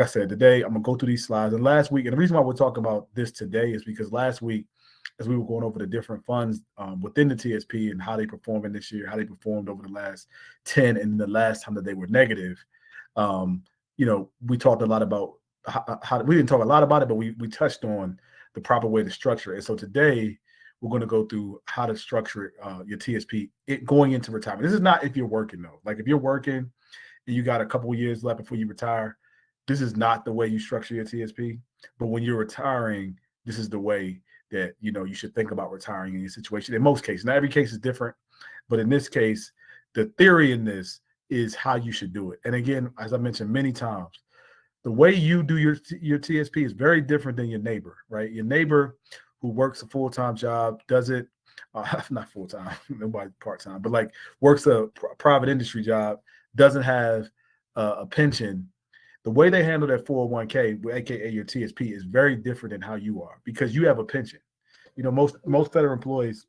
I said, today I'm gonna go through these slides. And last week, and the reason why we're talking about this today is because last week, as we were going over the different funds within the TSP and how they performed in this year, how they performed over the last 10, and the last time that they were negative, um, we talked a lot about how we didn't talk a lot about it, but we touched on the proper way to structure it. So today we're going to go through how to structure your TSP going into retirement. This is not if you're working though. Like if you're working and you got a couple of years left before you retire, this is not the way you structure your TSP. But when you're retiring, this is the way that you should think about retiring in your situation. In most cases, not every case is different, but in this case, the theory in this is how you should do it. And again, as I mentioned many times, the way you do your TSP is very different than your neighbor, right? Your neighbor who works a full-time job does it, not full-time, nobody part-time, but like works a private industry job, doesn't have a pension. The way they handle that 401k, aka your TSP, is very different than how you are because you have a pension. Most federal employees,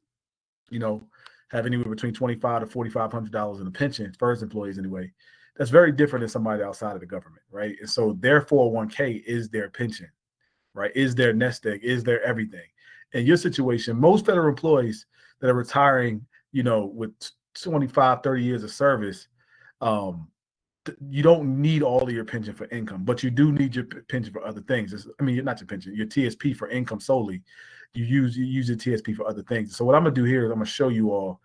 you know, have anywhere between $2,500 to $4,500 in a pension, FERS employees anyway. That's very different than somebody outside of the government, right? And so their 401k is their pension, right? Is their nest egg, is their everything. In your situation, most federal employees that are retiring, with 25, 30 years of service, um, you don't need all of your pension for income, but you do need your pension for other things. Not your pension, your TSP for income solely. You use your TSP for other things. So what I'm gonna do here is I'm gonna show you all,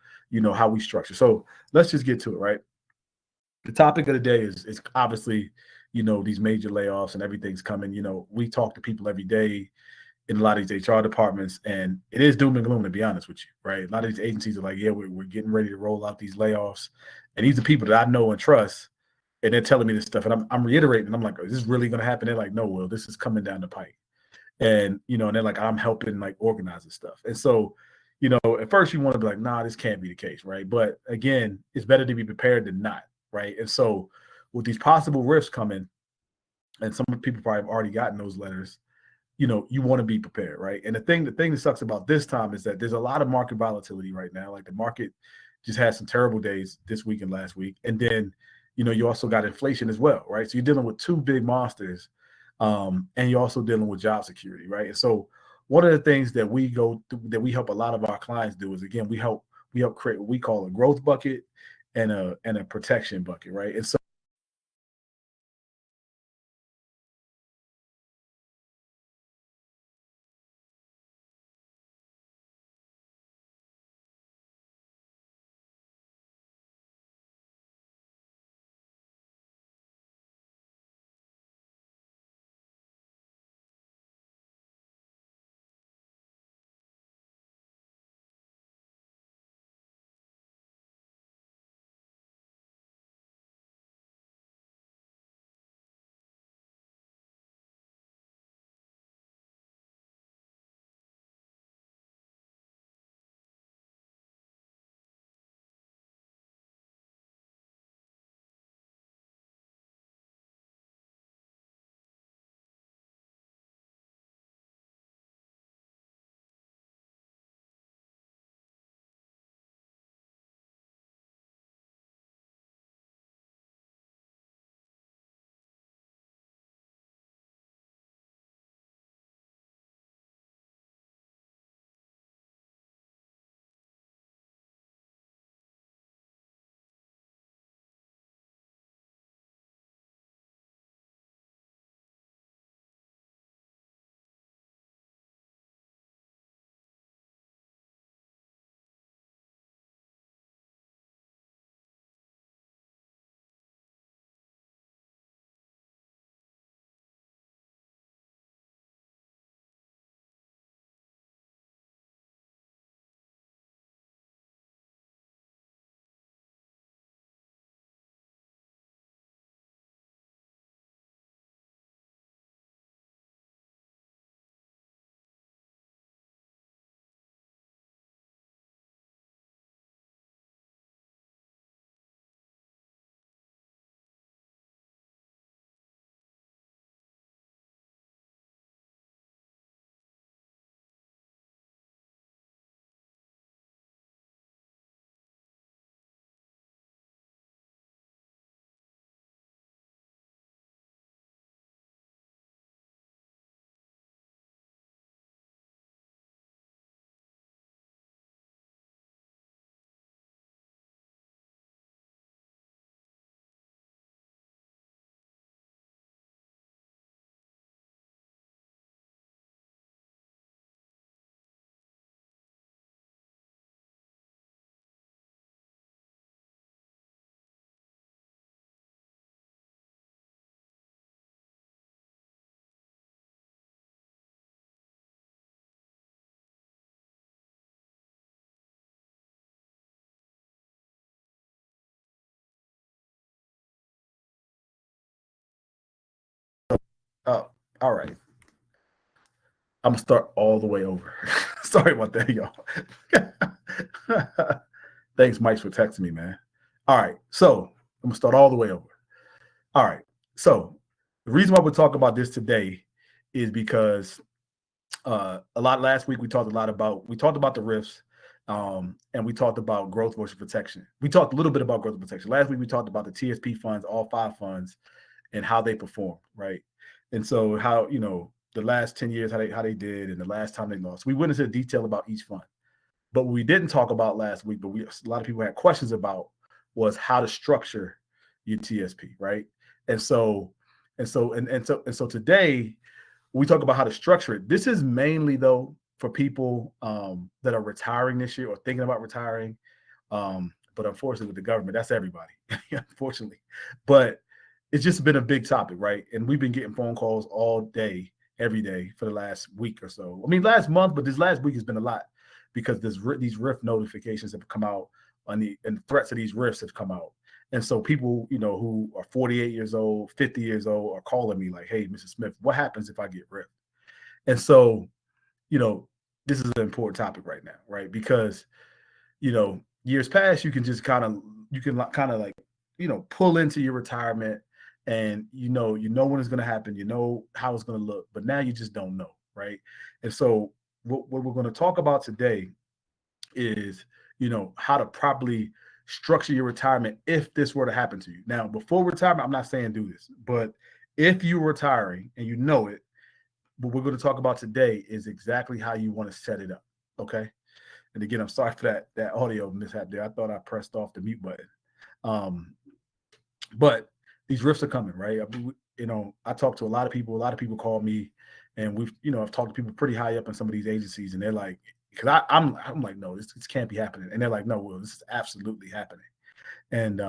how we structure. So let's just get to it, right? The topic of the day is obviously, these major layoffs and everything's coming. We talk to people every day in a lot of these HR departments, and it is doom and gloom, to be honest with you, right? A lot of these agencies are like, yeah, we're getting ready to roll out these layoffs. And these are people that I know and trust, and they're telling me this stuff. And I'm reiterating, and I'm like, is this really going to happen? They're like, no, Will, this is coming down the pike. And, and they're like, I'm helping like organize this stuff. And so, at first you want to be like, nah, this can't be the case, right? But again, it's better to be prepared than not, right? And so with these possible risks coming, and some people probably have already gotten those letters, you want to be prepared, right? And the thing that sucks about this time is that there's a lot of market volatility right now. Like the market just had some terrible days this week and last week. And then, you also got inflation as well, right? So you're dealing with two big monsters, and you're also dealing with job security, right? And so one of the things that we help a lot of our clients do is, again, we help create what we call a growth bucket and a protection bucket, right? And so Oh, all right. I'm gonna start all the way over. Sorry about that, y'all. Thanks, Mike, for texting me, man. All right, so I'm gonna start all the way over. All right, so the reason why we're talking about this today is because a lot last week we talked about the RIFs, and we talked about growth versus protection. We talked a little bit about growth and protection. Last week we talked about the TSP funds, all 5 funds, and how they performed, right? And so how the last 10 years how they did and the last time they lost. We went into detail about each fund. But what we didn't talk about last week, but a lot of people had questions about was how to structure your TSP, right? And so and so today we talk about how to structure it. This is mainly though for people that are retiring this year or thinking about retiring. But unfortunately, with the government, that's everybody, unfortunately. But it's just been a big topic, right? And we've been getting phone calls all day, every day for the last week or so. I mean, last month, but this last week has been a lot because these RIF notifications have come out and threats of these RIFs have come out. And so people, who are 48 years old, 50 years old are calling me like, hey, Mr. Smith, what happens if I get RIF? And so, this is an important topic right now, right? Because, years past, you can like, pull into your retirement and you know when it's going to happen, you know how it's going to look, but now you just don't know, right? And so what we're going to talk about today is how to properly structure your retirement if this were to happen to you. Now, before retirement, I'm not saying do this, but if you're retiring and you know it, what we're going to talk about today is exactly how you want to set it up. Okay. And again, I'm sorry for that audio mishap there. I thought I pressed off the mute button. But these RIFs are coming, right? I talk to a lot of people. A lot of people call me, and I've talked to people pretty high up in some of these agencies, and they're like, because I'm like, no, this can't be happening, and they're like, no, Will, this is absolutely happening. And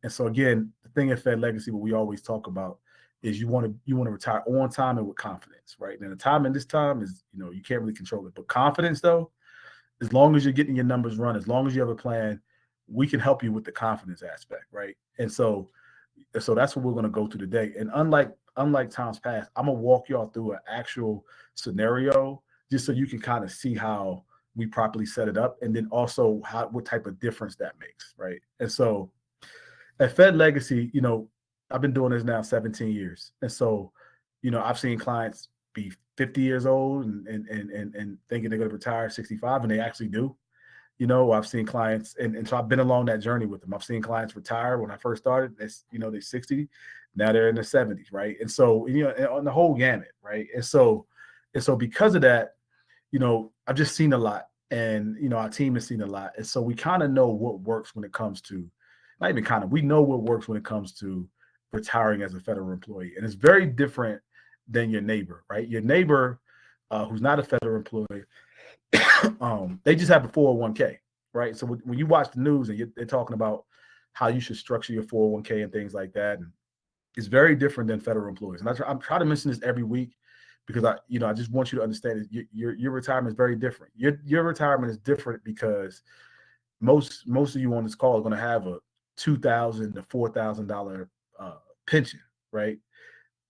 so again, the thing at Fed Legacy, what we always talk about is you want to retire on time and with confidence, right? And the time in this time is, you can't really control it, but confidence though, as long as you're getting your numbers run, as long as you have a plan, we can help you with the confidence aspect, right? And so that's what we're going to go through today. And unlike times past, I'm gonna walk y'all through an actual scenario just so you can kind of see how we properly set it up, and then also what type of difference that makes, right? And so at Fed Legacy, I've been doing this now 17 years, and so I've seen clients be 50 years old and thinking they're going to retire at 65, and they actually do. I've seen clients, and so I've been along that journey with them. I've seen clients retire when I first started. They're 60, now they're in their 70s, right? And so on the whole gamut, right? And so because of that, I've just seen a lot, and our team has seen a lot, and so we kind of know what works when it comes to, not even kind of, we know what works when it comes to retiring as a federal employee, and it's very different than your neighbor, right? Your neighbor who's not a federal employee, they just have a 401k, right? So when you watch the news and they're talking about how you should structure your 401k and things like that, and it's very different than federal employees. And I'm trying to mention this every week because I just want you to understand that your retirement is very different. Your retirement is different because most of you on this call are going to have a $2,000 to $4,000 pension, right,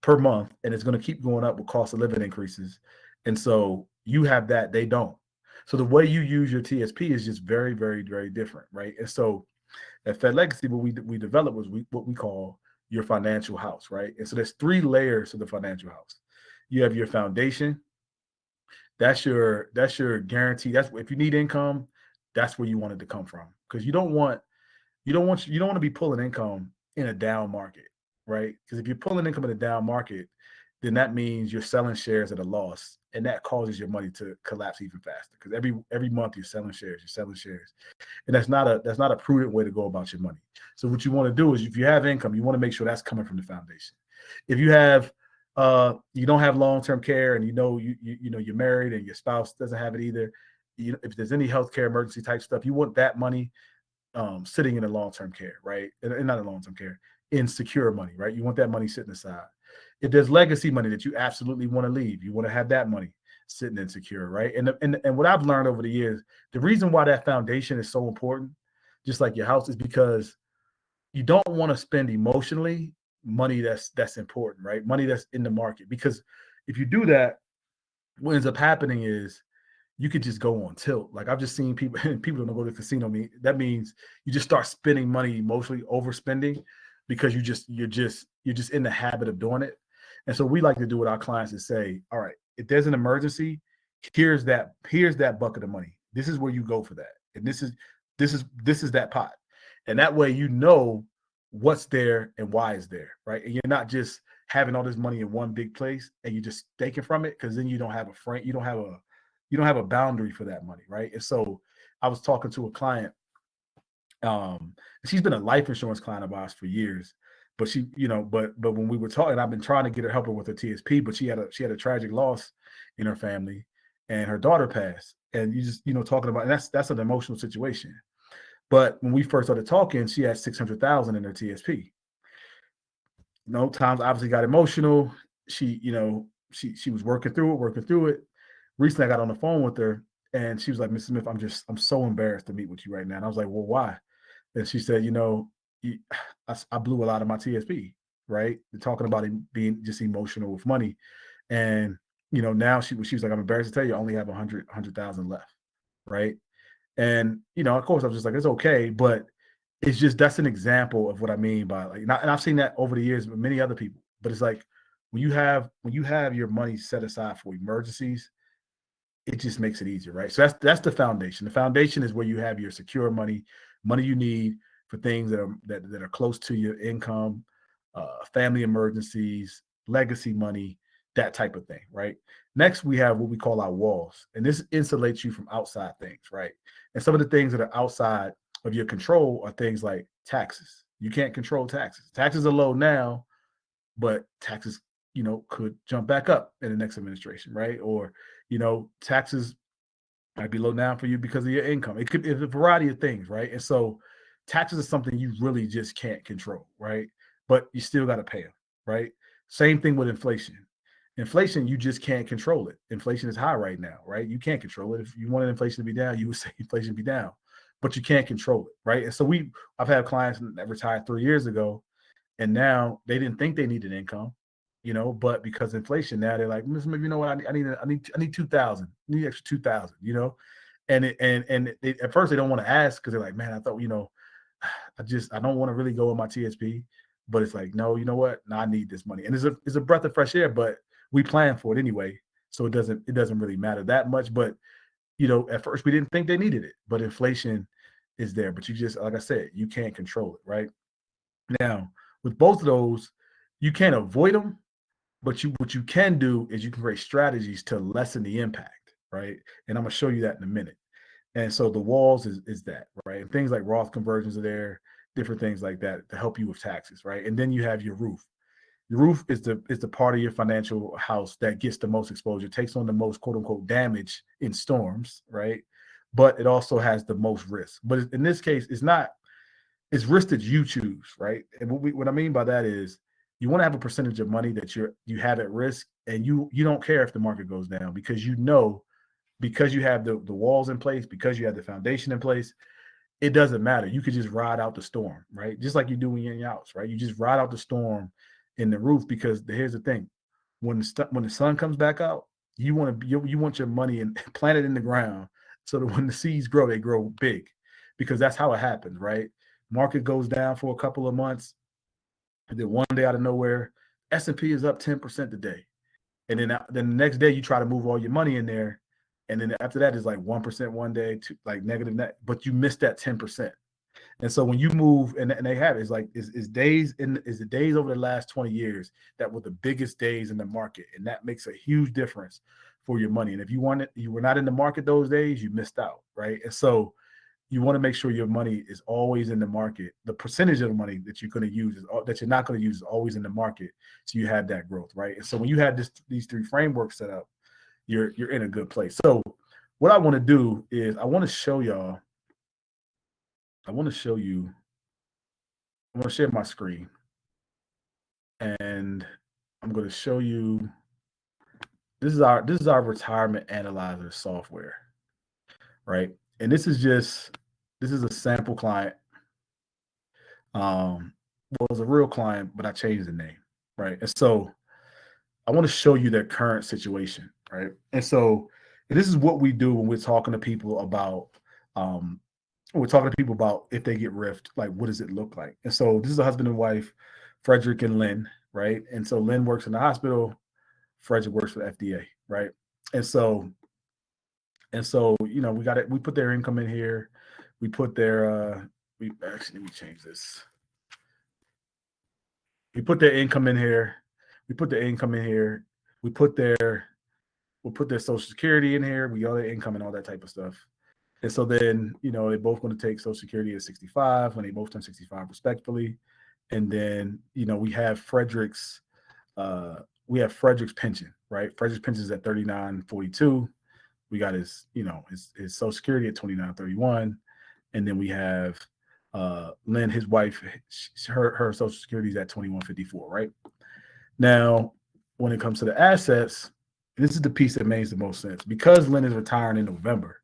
per month, and it's going to keep going up with cost of living increases. And so you have that, they don't. So the way you use your TSP is just very, very, very different, right? And so at Fed Legacy, what we developed was what we call your financial house, right? And so there's 3 layers to the financial house. You have your foundation. That's your guarantee. That's if you need income, that's where you want it to come from, because you don't want to be pulling income in a down market, right? Because if you're pulling income in a down market, then that means you're selling shares at a loss, and that causes your money to collapse even faster. Because every month you're selling shares, and that's not a prudent way to go about your money. So what you want to do is, if you have income, you want to make sure that's coming from the foundation. If you have you don't have long-term care, and you're married and your spouse doesn't have it either, if there's any healthcare emergency type stuff, you want that money sitting in a long-term care, right? And not a long-term care, in secure money, right? You want that money sitting aside. If there's legacy money that you absolutely want to leave, you want to have that money sitting in secure, right? And what I've learned over the years, the reason why that foundation is so important, just like your house, is because you don't want to spend emotionally money that's important, right? Money that's in the market. Because if you do that, what ends up happening is you could just go on tilt. Like I've just seen people, people don't go to the casino. That means you just start spending money emotionally, overspending, because you're just in the habit of doing it. And so we like to do with our clients is say, all right, if there's an emergency, here's that bucket of money. This is where you go for that, and this is that pot, and that way you know what's there and why it's there, right? And you're not just having all this money in one big place and you're just taking from it, because then you don't have a frame, you don't have a boundary for that money, right? And so I was talking to a client. She's been a life insurance client of ours for years, but but when we were talking, I've been trying to get her help her with her TSP, but she had a tragic loss in her family, and her daughter passed. And you just talking about, and that's an emotional situation. But when we first started talking, she had 600,000 in her TSP. No times obviously got emotional. She was working through it. Recently, I got on the phone with her, and she was like, "Mrs. Smith, I'm so embarrassed to meet with you right now." And I was like, "Well, why?" And she said, I blew a lot of my TSP, right? They're talking about it being just emotional with money. And, now she was like, "I'm embarrassed to tell you, I only have 100,000 left." Right. And, of course, I was just like, it's okay. But it's just, that's an example of what I mean by, like, and I've seen that over the years with many other people. But it's like, when you have your money set aside for emergencies, it just makes it easier, right? So that's the foundation. The foundation is where you have your secure money you need for things that are close to your income, family emergencies, legacy money, that type of thing, right? Next, we have what we call our walls, and this insulates you from outside things, right? And some of the things that are outside of your control are things like taxes. You can't control taxes. Taxes are low now, but taxes, could jump back up in the next administration, right? Or, taxes might be low down for you because of your income. It's a variety of things, right? And so taxes is something you really just can't control, right? But you still got to pay them, right? Same thing with inflation. Inflation, you just can't control it. Inflation is high right now, right? You can't control it. If you wanted inflation to be down, you would say inflation be down, but you can't control it, right? And so I've had clients that retired 3 years ago, and now they didn't think they needed income, but because inflation, now they're like, "Listen, you know what? I need 2,000. I need extra 2,000, at first they don't want to ask because they're like, man, I thought, I don't want to really go with my TSP, but it's like, no, you know what? No, I need this money. And it's a breath of fresh air, but we plan for it anyway. So it doesn't really matter that much. But, at first we didn't think they needed it, but inflation is there. But you just, like I said, you can't control it, right? Now, with both of those, you can't avoid them, but what you can do is you can create strategies to lessen the impact, right? And I'm gonna show you that in a minute. And so the walls is that, right? And things like Roth conversions are there, different things like that to help you with taxes, right? And then you have your roof. Your roof is the part of your financial house that gets the most exposure, takes on the most quote unquote damage in storms, right? But it also has the most risk. But in this case, it's risk that you choose, right? And what I mean by that is you want to have a percentage of money that you have at risk, and you don't care if the market goes down, because you have the walls in place, because you have the foundation in place, it doesn't matter. You could just ride out the storm, right? Just like you do when you're in your house, right? You just ride out the storm in the roof, because here's the thing: when the sun comes back out, you want your money and planted in the ground, so that when the seeds grow, they grow big, because that's how it happens, right? Market goes down for a couple of months, and then one day out of nowhere, S&P is up 10% today. And then the next day you try to move all your money in there, and then after that is like 1% one day, to like negative net, but you missed that 10%. And so when you move, and they have it, it's like is the days over the last 20 years that were the biggest days in the market, and that makes a huge difference for your money. And if you were not in the market those days, you missed out, right? And so you want to make sure your money is always in the market. The percentage of the money that you're going to use that you're not going to use is always in the market, so you have that growth, right? And so when you have these three frameworks set up, you're in a good place. So what I want to do is I want to show y'all. I want to show you. I want to share my screen, and I'm going to show you. This is our retirement analyzer software, right? And this is a sample client. was a real client, but I changed the name, right? And so I want to show you their current situation, right? And so this is what we do when we're talking to people about if they get riffed, like what does it look like? And so this is a husband and wife, Frederick and Lynn, right? And so Lynn works in the hospital, Frederick works for the FDA, right? And so we got it. We put their income in here. We put their we actually let me change this. We put their income in here. We put their income in here. We put their we'll put their social security in here. We all their income and all that type of stuff. And so then, they're both going to take social security at 65 when they both turn 65 respectively. And then, we have Frederick's pension, right? Frederick's pension is at 39.42. We got his social security at 29.31. And then we have Lynn, his wife, her social security is at 21.54, right? Now, when it comes to the assets, this is the piece that makes the most sense. Because Lynn is retiring in November,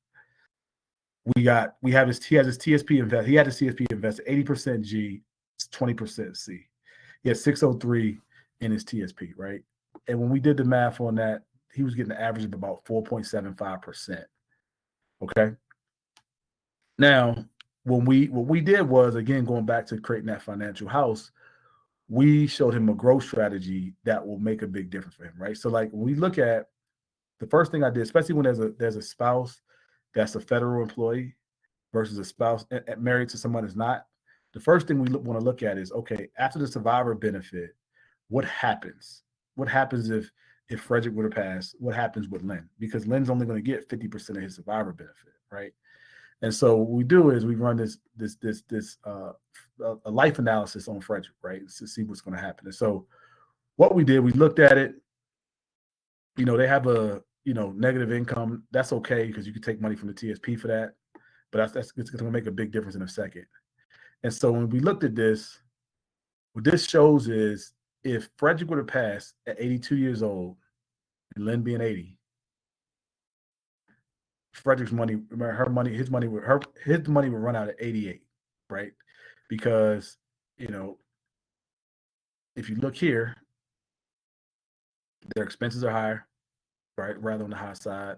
he has his TSP invest. He had his TSP invested 80% G, 20% C. He had 603 in his TSP, right? And when we did the math on that, he was getting an average of about 4.75%. Okay. Now, what we did was, again, going back to creating that financial house, we showed him a growth strategy that will make a big difference for him, right? So, like, when we look at the first thing I did, especially when there's a spouse that's a federal employee versus a spouse married to someone that's not, the first thing we want to look at is, okay, after the survivor benefit, what happens? What happens if Frederick would have passed? What happens with Lynn? Because Lynn's only going to get 50% of his survivor benefit, right? And so what we do is we run a life analysis on Frederick, right, to see what's going to happen. And so what we did, we looked at it. They have a negative income. That's okay because you can take money from the TSP for that. But that's it's going to make a big difference in a second. And so when we looked at this, what this shows is if Frederick would have passed at 82 years old and Lynn being 80, Frederick's money, his money would run out at 88, right? Because if you look here, their expenses are higher, right? Rather on the high side,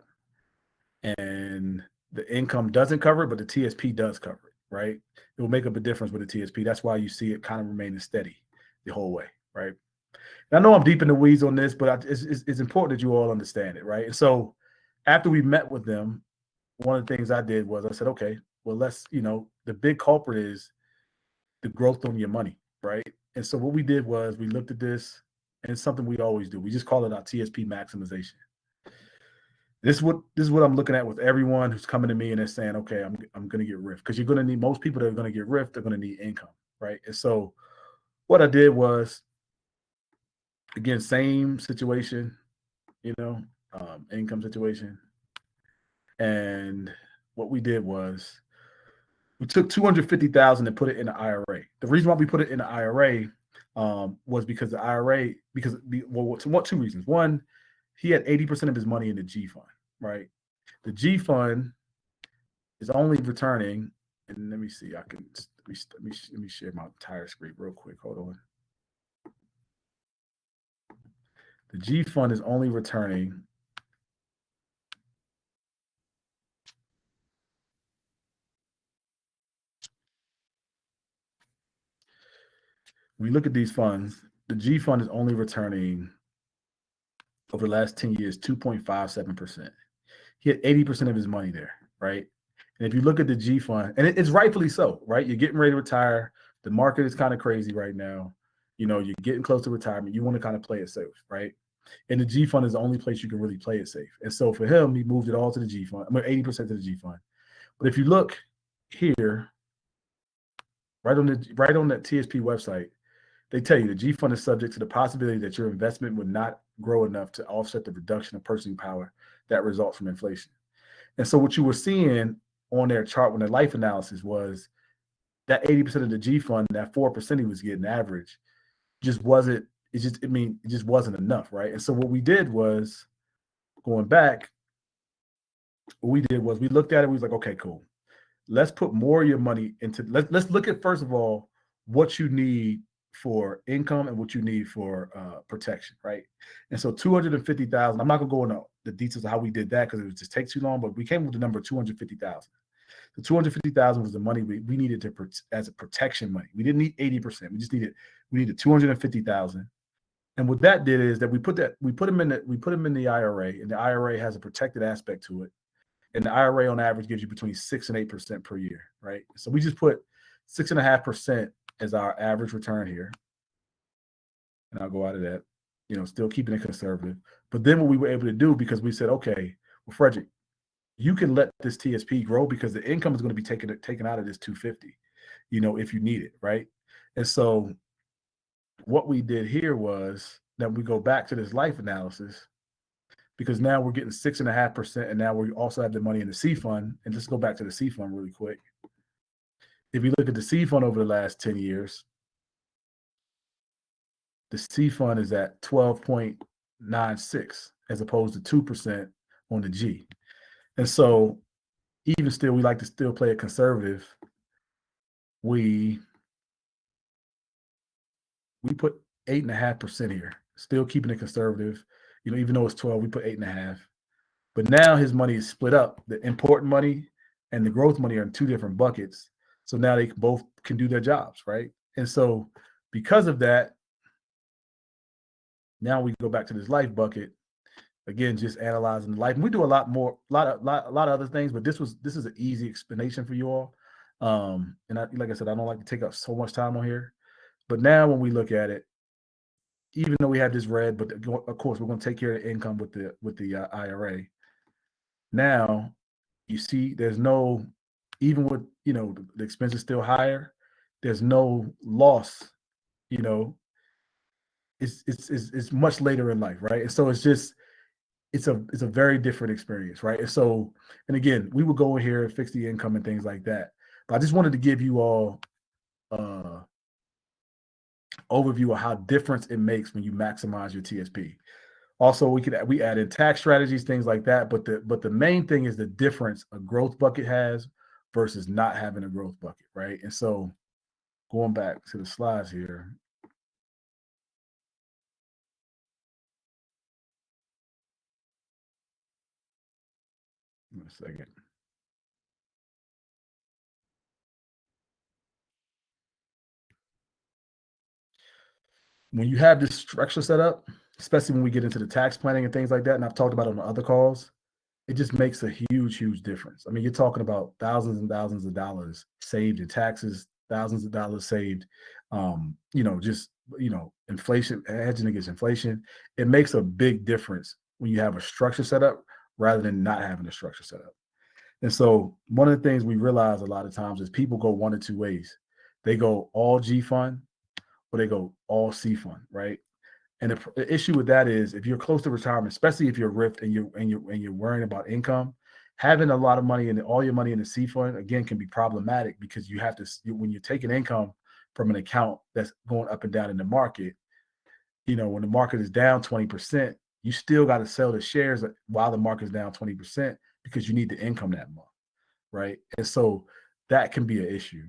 and the income doesn't cover it, but the TSP does cover it, right? It will make up a difference with the TSP. That's why you see it kind of remaining steady the whole way, right? And I know I'm deep in the weeds on this, but it's important that you all understand it, right? And so after we met with them, one of the things I did was I said, okay, well, the big culprit is the growth on your money, right? And so what we did was we looked at this, and it's something we always do. We just call it our TSP maximization. This is what I'm looking at with everyone who's coming to me and they're saying, okay, I'm going to get RIF, because you're going to need, most people that are going to get RIF, they're going to need income, right? And so what I did was, again, same situation, income situation. And what we did was we took $250,000 and put it in an IRA. The reason why we put it in an IRA was because the IRA, two reasons. One, he had 80% of his money in the G fund, right? The G fund is only returning, and let me see, let me share my entire screen real quick. Hold on. The G fund is only returning when we look at these funds, the G fund is only returning over the last 10 years 2.57%. He had 80% of his money there, right? And if you look at the G fund, and it's rightfully so, right? You're getting ready to retire. The market is kind of crazy right now. You're getting close to retirement. You want to kind of play it safe, right? And the G fund is the only place you can really play it safe. And so for him, he moved it all to the G fund. 80% to the G fund. But if you look here, right on that TSP website, they tell you the G fund is subject to the possibility that your investment would not grow enough to offset the reduction of purchasing power that results from inflation. And so what you were seeing on their chart when the life analysis was that 80% of the G fund, that 4% he was getting average, just wasn't enough, right? And so what we did was, going back, we looked at it, we was like, okay, cool. Let's put more of your money into, let's look at, first of all, what you need for income and what you need for protection, right? And so 250,000. I'm not gonna go into the details of how we did that because it would just take too long. But we came with the number 250,000. The 250,000 was the money we needed to as a protection money. We didn't need 80%. We needed 250,000. And what that did is that we put them in the IRA, and the IRA has a protected aspect to it. And the IRA on average gives you between 6 and 8% per year, right? So we just put 6.5% as our average return here. And I'll go out of that, still keeping it conservative. But then what we were able to do, because we said, okay, well, Frederick, you can let this TSP grow because the income is going to be taken out of this 250, if you need it, right? And so what we did here was that we go back to this life analysis because now we're getting 6.5%, and now we also have the money in the C fund. And just go back to the C fund really quick. If you look at the C fund over the last 10 years, the C fund is at 12.96 as opposed to 2% on the G. And so even still, we like to still play it conservative. We put 8.5% here, still keeping it conservative. Even though it's 12, we put 8.5. But now his money is split up. The important money and the growth money are in two different buckets. So now they both can do their jobs, right? And so because of that, now we go back to this life bucket again, just analyzing the life. And we do a lot of other things, but this is an easy explanation for you all. And like I said, I don't like to take up so much time on here. But now when we look at it, even though we have this red, but of course we're going to take care of the income with the IRA. Now you see, there's no, even with the expense is still higher, there's no loss. It's much later in life, right? And so it's a very different experience, right? And so, and again, we would go in here and fix the income and things like that. But I just wanted to give you all overview of how difference it makes when you maximize your TSP. Also, we add in tax strategies, things like that. But the main thing is the difference a growth bucket has versus not having a growth bucket, right? And so, going back to the slides here. One second. When you have this structure set up, especially when we get into the tax planning and things like that, and I've talked about it on the other calls, it just makes a huge difference. I mean, you're talking about thousands and thousands of dollars saved in taxes, thousands of dollars saved, inflation, hedging against inflation. It makes a big difference when you have a structure set up rather than not having a structure set up. And so one of the things we realize a lot of times is people go one of two ways. They go all G fund or they go all C fund, right? And the issue with that is if you're close to retirement, especially if you're RIFed and you're worrying about income, having a lot of money and all your money in the C fund again can be problematic because you have to, when you're taking income from an account that's going up and down in the market, when the market is down 20%, you still got to sell the shares while the market is down 20% because you need the income that month, right? And so that can be an issue.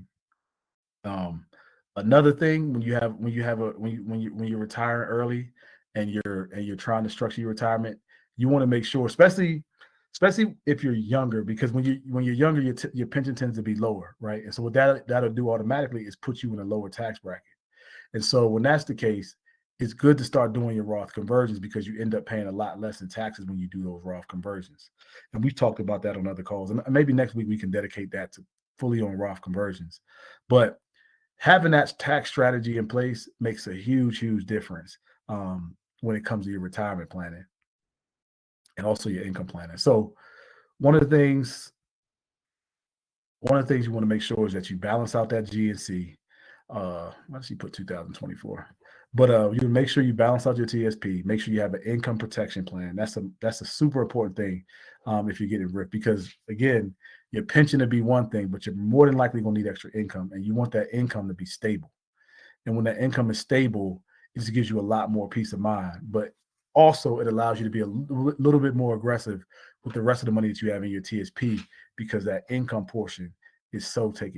Another thing when you're retiring early and you're trying to structure your retirement, you want to make sure, especially if you're younger, because when you're younger, your pension tends to be lower, right? And so what that'll do automatically is put you in a lower tax bracket. And so when that's the case, it's good to start doing your Roth conversions because you end up paying a lot less in taxes when you do those Roth conversions. And we've talked about that on other calls. And maybe next week we can dedicate that to fully on Roth conversions. But having that tax strategy in place makes a huge difference when it comes to your retirement planning and also your income planning. So one of the things you want to make sure is that you balance out that G and C. Why does she put 2024? But you make sure you balance out your TSP. Make sure you have an income protection plan. That's a super important thing if you're getting RIF, because again, your pension to be one thing, but you're more than likely going to need extra income, and you want that income to be stable. And when that income is stable, it just gives you a lot more peace of mind. But also, it allows you to be a little bit more aggressive with the rest of the money that you have in your TSP because that income portion is so taken